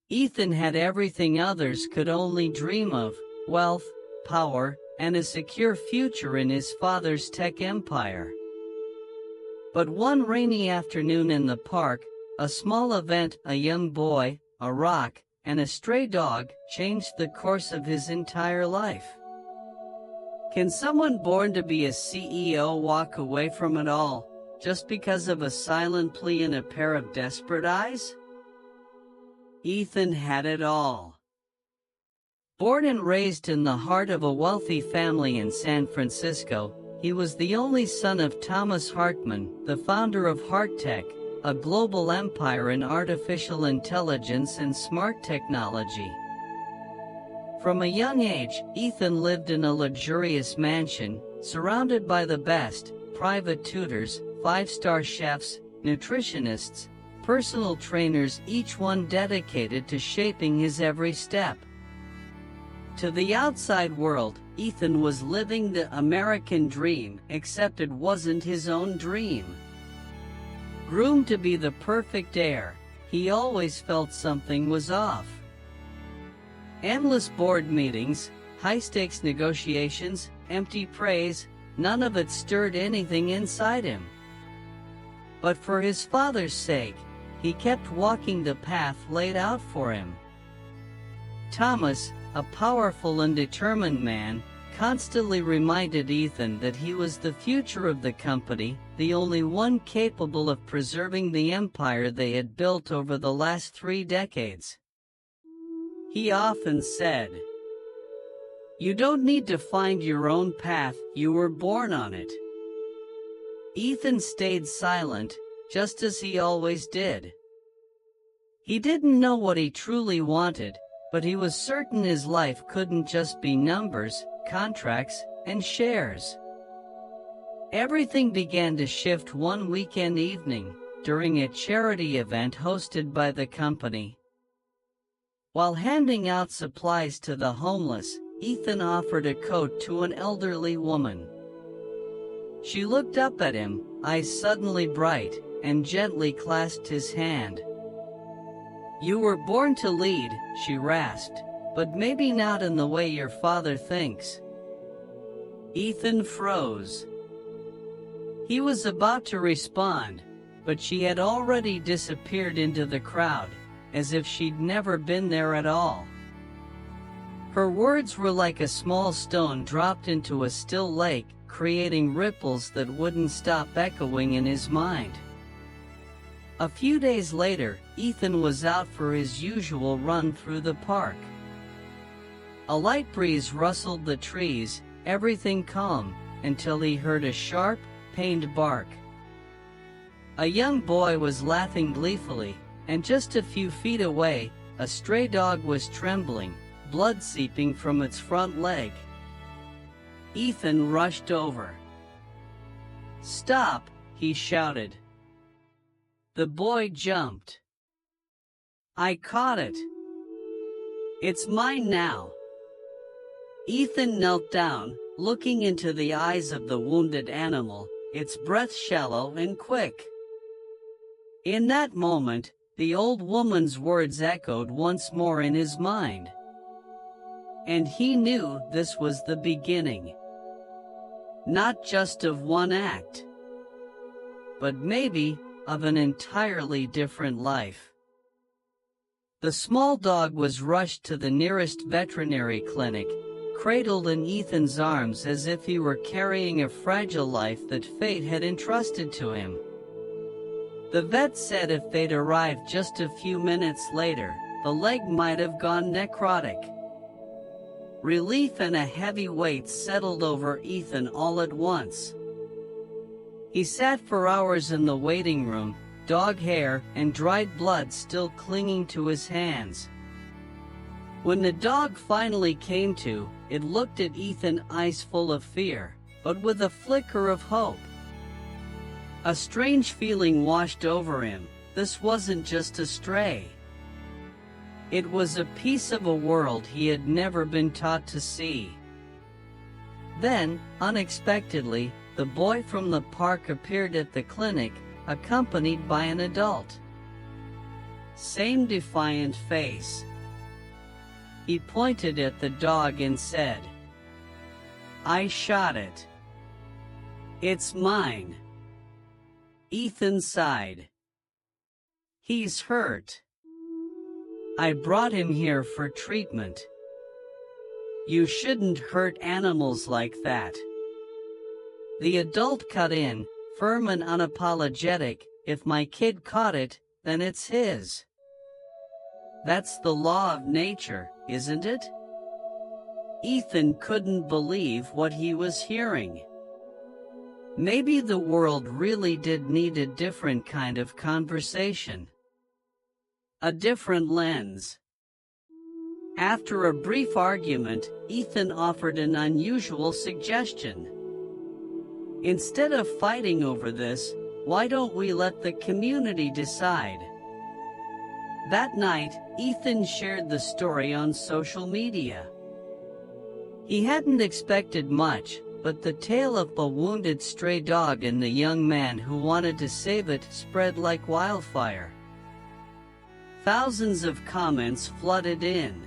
Ethan had everything others could only dream of: wealth, power, and a secure future in his father's tech empire. But one rainy afternoon in the park, a small event, a young boy, a rock, and a stray dog, changed the course of his entire life. Can someone born to be a CEO walk away from it all, just because of a silent plea and a pair of desperate eyes? Ethan had it all. Born and raised in the heart of a wealthy family in San Francisco, he was the only son of Thomas Hartman, the founder of HeartTech, a global empire in artificial intelligence and smart technology. From a young age, Ethan lived in a luxurious mansion, surrounded by the best: private tutors, five-star chefs, nutritionists, personal trainers, each one dedicated to shaping his every step. To the outside world, Ethan was living the American dream, except it wasn't his own dream. Groomed to be the perfect heir, he always felt something was off. Endless board meetings, high-stakes negotiations, empty praise, none of it stirred anything inside him. But for his father's sake, he kept walking the path laid out for him. Thomas, a powerful and determined man, constantly reminded Ethan that he was the future of the company, the only one capable of preserving the empire they had built over the last 3 decades. He often said, "You don't need to find your own path, you were born on it." Ethan stayed silent, just as he always did. He didn't know what he truly wanted, but he was certain his life couldn't just be numbers, contracts, and shares. Everything began to shift one weekend evening, during a charity event hosted by the company. While handing out supplies to the homeless, Ethan offered a coat to an elderly woman. She looked up at him, eyes suddenly bright, and gently clasped his hand. "You were born to lead," she rasped, "but maybe not in the way your father thinks." Ethan froze. He was about to respond, but she had already disappeared into the crowd, as if she'd never been there at all. Her words were like a small stone dropped into a still lake, creating ripples that wouldn't stop echoing in his mind. A few days later, Ethan was out for his usual run through the park. A light breeze rustled the trees, everything calm, until he heard a sharp, pained bark. A young boy was laughing gleefully, and just a few feet away, a stray dog was trembling, blood seeping from its front leg. Ethan rushed over. "Stop!" he shouted. The boy jumped. "I caught it. It's mine now." Ethan knelt down, looking into the eyes of the wounded animal, its breath shallow and quick. In that moment, the old woman's words echoed once more in his mind. And he knew this was the beginning. Not just of one act, but maybe of an entirely different life. The small dog was rushed to the nearest veterinary clinic, cradled in Ethan's arms as if he were carrying a fragile life that fate had entrusted to him. The vet said if they'd arrived just a few minutes later, the leg might have gone necrotic. Relief and a heavy weight settled over Ethan all at once. He sat for hours in the waiting room, dog hair and dried blood still clinging to his hands. When the dog finally came to, it looked at Ethan, eyes full of fear, but with a flicker of hope. A strange feeling washed over him. This wasn't just a stray. It was a piece of a world he had never been taught to see. Then, unexpectedly, the boy from the park appeared at the clinic, accompanied by an adult. same defiant face. He pointed at the dog and said, "I shot it. It's mine." Ethan sighed. "He's hurt. I brought him here for treatment." "You shouldn't hurt animals like that." The adult cut in, firm and unapologetic. "If my kid caught it, then it's his. That's the law of nature, isn't it?" Ethan couldn't believe what he was hearing. Maybe the world really did need a different kind of conversation. A different lens. After a brief argument, Ethan offered an unusual suggestion. "Instead of fighting over this, why don't we let the community decide?" That night, Ethan shared the story on social media. He hadn't expected much, but the tale of a wounded stray dog and the young man who wanted to save it spread like wildfire. Thousands of comments flooded in.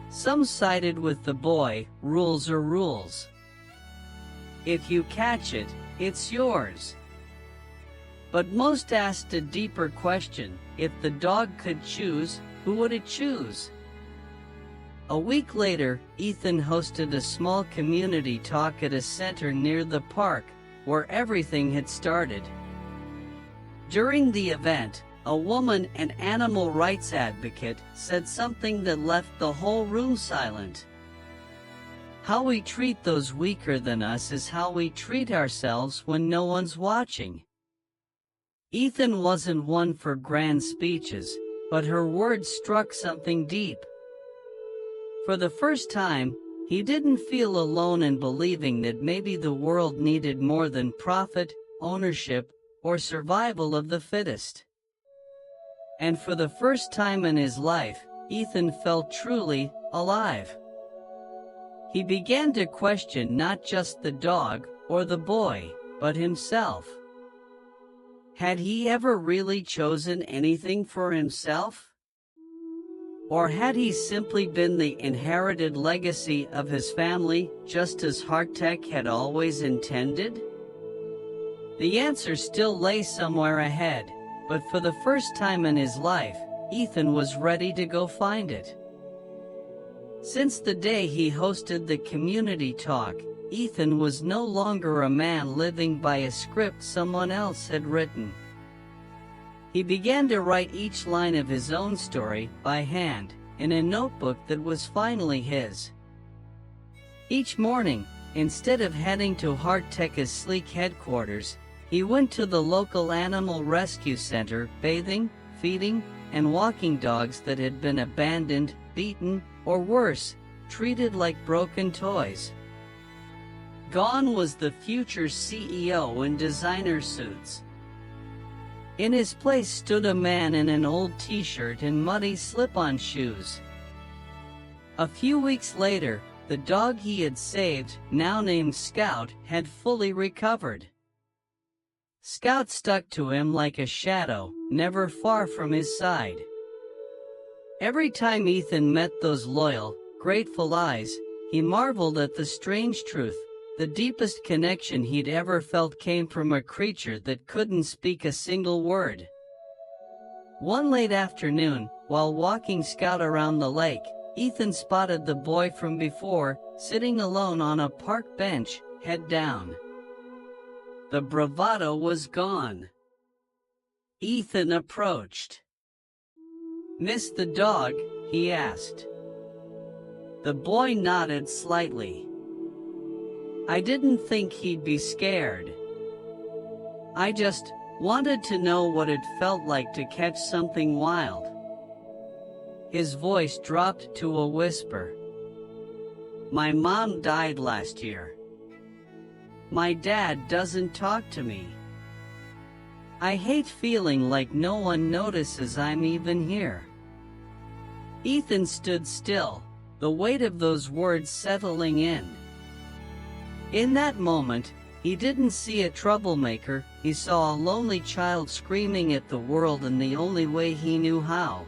Some sided with the boy, rules are rules. If you catch it, it's yours. But most asked a deeper question: if the dog could choose, who would it choose? A week later, Ethan hosted a small community talk at a center near the park, where everything had started. During the event, a woman, an animal rights advocate, said something that left the whole room silent. "How we treat those weaker than us is how we treat ourselves when no one's watching." Ethan wasn't one for grand speeches, but her words struck something deep. For the first time, he didn't feel alone in believing that maybe the world needed more than profit, ownership, or survival of the fittest. And for the first time in his life, Ethan felt truly alive. He began to question not just the dog or the boy, but himself. Had he ever really chosen anything for himself? Or had he simply been the inherited legacy of his family, just as Hardtech had always intended? The answer still lay somewhere ahead, but for the first time in his life, Ethan was ready to go find it. Since the day he hosted the community talk, Ethan was no longer a man living by a script someone else had written. He began to write each line of his own story by hand, in a notebook that was finally his. Each morning, instead of heading to Hardtech's sleek headquarters, he went to the local animal rescue center, bathing, feeding, and walking dogs that had been abandoned, beaten, or worse, treated like broken toys. Gone was the future CEO in designer suits. In his place stood a man in an old t-shirt and muddy slip-on shoes. A few weeks later, the dog he had saved, now named Scout, had fully recovered. Scout stuck to him like a shadow, never far from his side. Every time Ethan met those loyal, grateful eyes, he marveled at the strange truth. The deepest connection he'd ever felt came from a creature that couldn't speak a single word. One late afternoon, while walking Scout around the lake, Ethan spotted the boy from before, sitting alone on a park bench, head down. The bravado was gone. Ethan approached. "Miss the dog?" he asked. The boy nodded slightly. "I didn't think he'd be scared. I just wanted to know what it felt like to catch something wild." His voice dropped to a whisper. "My mom died last year. My dad doesn't talk to me. I hate feeling like no one notices I'm even here." Ethan stood still, the weight of those words settling in. In that moment, He didn't see a troublemaker, he saw a lonely child screaming at the world in the only way he knew how.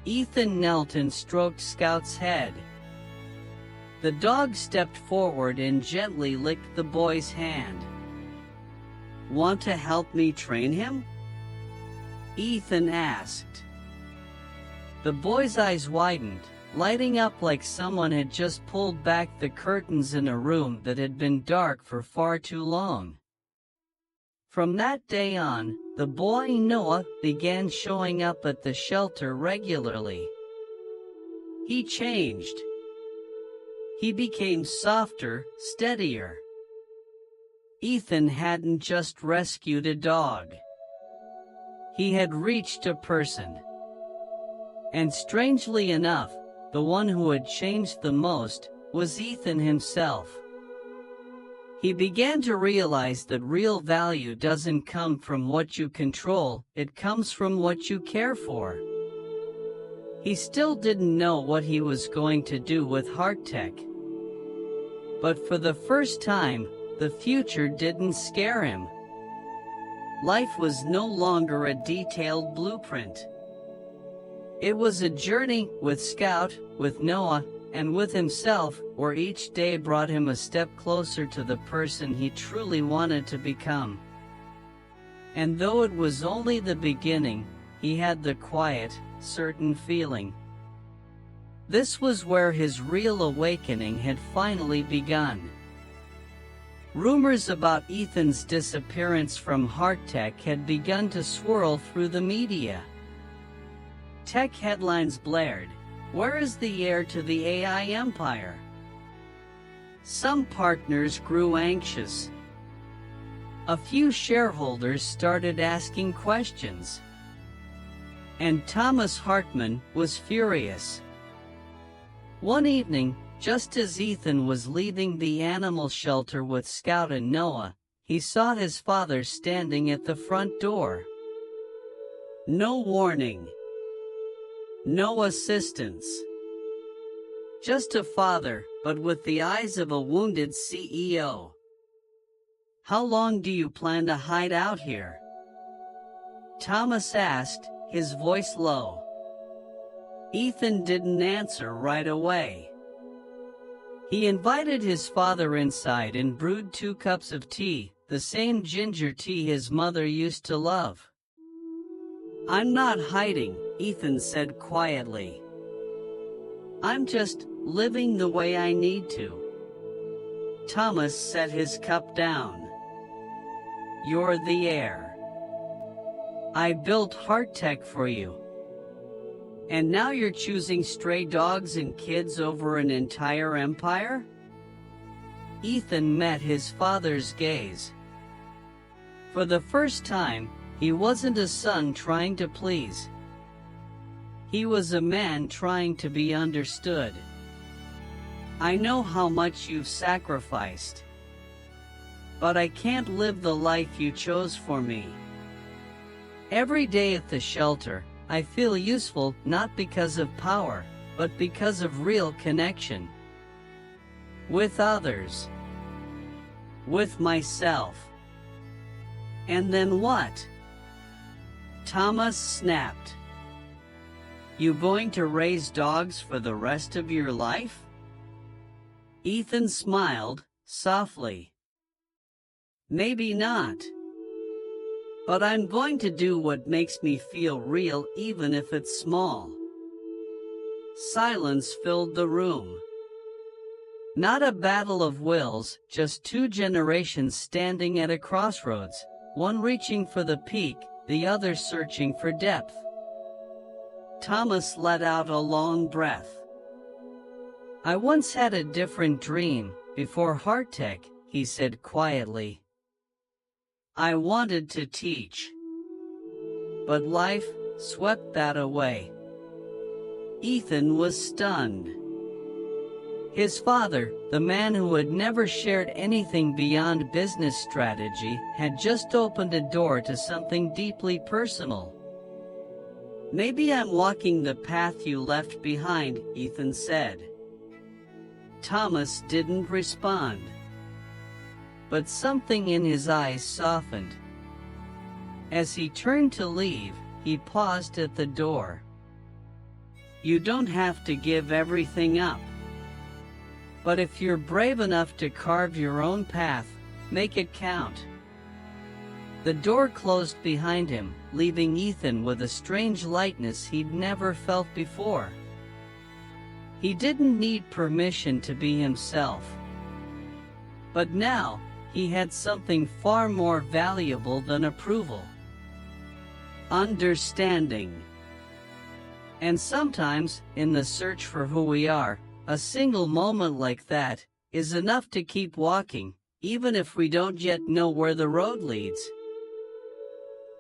Ethan knelt and stroked Scout's head. The dog stepped forward and gently licked the boy's hand. "Want to help me train him?" Ethan asked. The boy's eyes widened, lighting up like someone had just pulled back the curtains in a room that had been dark for far too long. From that day on, the boy Noah began showing up at the shelter regularly. He changed. He became softer, steadier. Ethan hadn't just rescued a dog. He had reached a person. And strangely enough, the one who had changed the most was Ethan himself. He began to realize that real value doesn't come from what you control, it comes from what you care for. He still didn't know what he was going to do with HeartTech. But for the first time, the future didn't scare him. Life was no longer a detailed blueprint. It was a journey with Scout, with Noah, and with himself, where each day brought him a step closer to the person he truly wanted to become. And though it was only the beginning, he had the quiet, certain feeling. This was where his real awakening had finally begun. Rumors about Ethan's disappearance from HeartTech had begun to swirl through the media. Tech headlines blared, "Where is the heir to the AI empire?" Some partners grew anxious. A few shareholders started asking questions. And Thomas Hartman was furious. One evening, just as Ethan was leaving the animal shelter with Scout and Noah, he saw his father standing at the front door. No warning. No assistance. Just a father, but with the eyes of a wounded CEO. "How long do you plan to hide out here?" Thomas asked, his voice low. Ethan didn't answer right away. He invited his father inside and brewed 2 cups of tea, the same ginger tea his mother used to love. "I'm not hiding," Ethan said quietly. "I'm just living the way I need to." Thomas set his cup down. "You're the heir. I built HeartTech for you. And now you're choosing stray dogs and kids over an entire empire?" Ethan met his father's gaze. For the first time, he wasn't a son trying to please. He was a man trying to be understood. "I know how much you've sacrificed. But I can't live the life you chose for me. Every day at the shelter, I feel useful not because of power, but because of real connection. With others. With myself." "And then what?" Thomas snapped. "You going to raise dogs for the rest of your life?" Ethan smiled, softly. "Maybe not. But I'm going to do what makes me feel real, even if it's small." Silence filled the room. Not a battle of wills, just 2 generations standing at a crossroads, one reaching for the peak, the other searching for depth. Thomas let out a long breath. "I once had a different dream, before HeartTech," he said quietly. "I wanted to teach. But life swept that away." Ethan was stunned. His father, the man who had never shared anything beyond business strategy, had just opened a door to something deeply personal. "Maybe I'm walking the path you left behind," Ethan said. Thomas didn't respond. but something in his eyes softened. As he turned to leave, he paused at the door. "You don't have to give everything up. But if you're brave enough to carve your own path, make it count." The door closed behind him, leaving Ethan with a strange lightness he'd never felt before. He didn't need permission to be himself. But now, he had something far more valuable than approval: understanding. And sometimes, in the search for who we are, a single moment like that is enough to keep walking, even if we don't yet know where the road leads.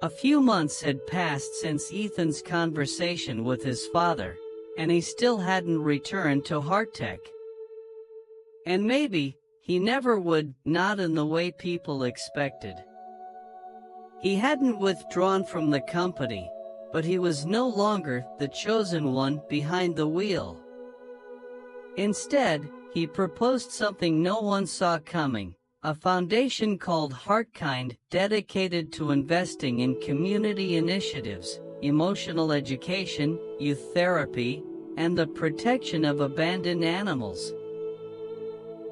A few months had passed since Ethan's conversation with his father, and he still hadn't returned to Hearttech. And maybe he never would, not in the way people expected. He hadn't withdrawn from the company, but he was no longer the chosen one behind the wheel. Instead, he proposed something no one saw coming: a foundation called HeartKind, dedicated to investing in community initiatives, emotional education, youth therapy, and the protection of abandoned animals.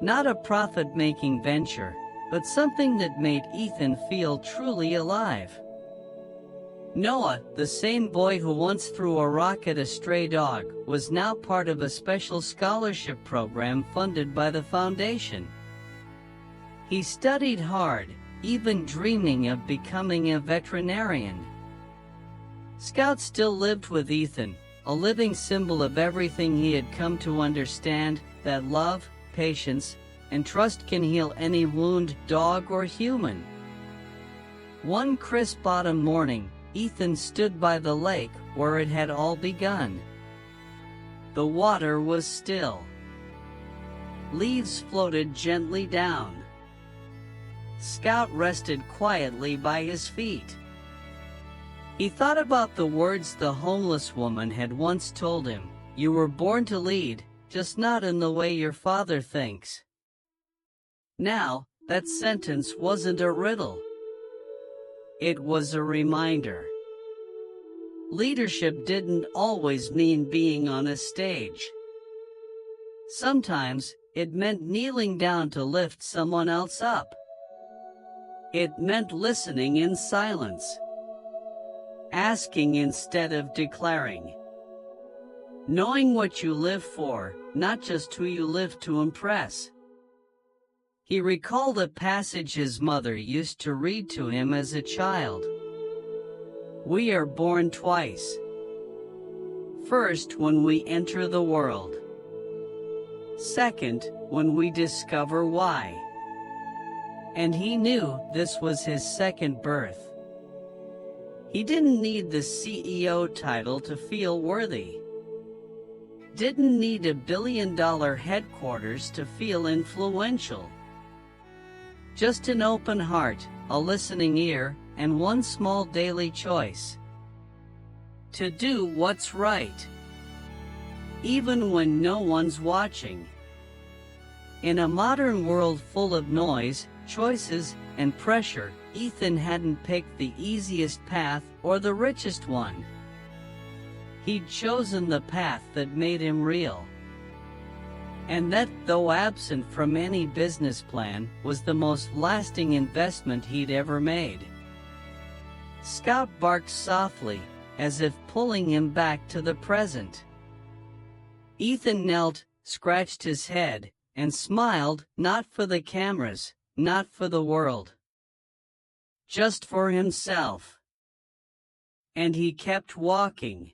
Not a profit-making venture, but something that made Ethan feel truly alive. Noah, the same boy who once threw a rock at a stray dog, was now part of a special scholarship program funded by the foundation. He studied hard, even dreaming of becoming a veterinarian. Scout still lived with Ethan, a living symbol of everything he had come to understand: that love, patience, and trust can heal any wound, dog or human. One crisp autumn morning, Ethan stood by the lake where it had all begun. The water was still. Leaves floated gently down. Scout rested quietly by his feet. He thought about the words the homeless woman had once told him: "You were born to lead, just not in the way your father thinks." Now, that sentence wasn't a riddle. It was a reminder. Leadership didn't always mean being on a stage. Sometimes, it meant kneeling down to lift someone else up. It meant listening in silence. Asking instead of declaring. Knowing what you live for, not just who you live to impress. He recalled a passage his mother used to read to him as a child. We are born twice. First, when we enter the world. Second, when we discover why. And he knew this was his second birth. He didn't need the CEO title to feel worthy. Didn't need $1 billion headquarters to feel influential. Just an open heart, a listening ear, and one small daily choice. To do what's right. Even when no one's watching. In a modern world full of noise, choices, and pressure, Ethan hadn't picked the easiest path or the richest one. He'd chosen the path that made him real. And that, though absent from any business plan, was the most lasting investment he'd ever made. Scout barked softly, as if pulling him back to the present. Ethan knelt, scratched his head, and smiled, not for the cameras, not for the world. Just for himself. And he kept walking.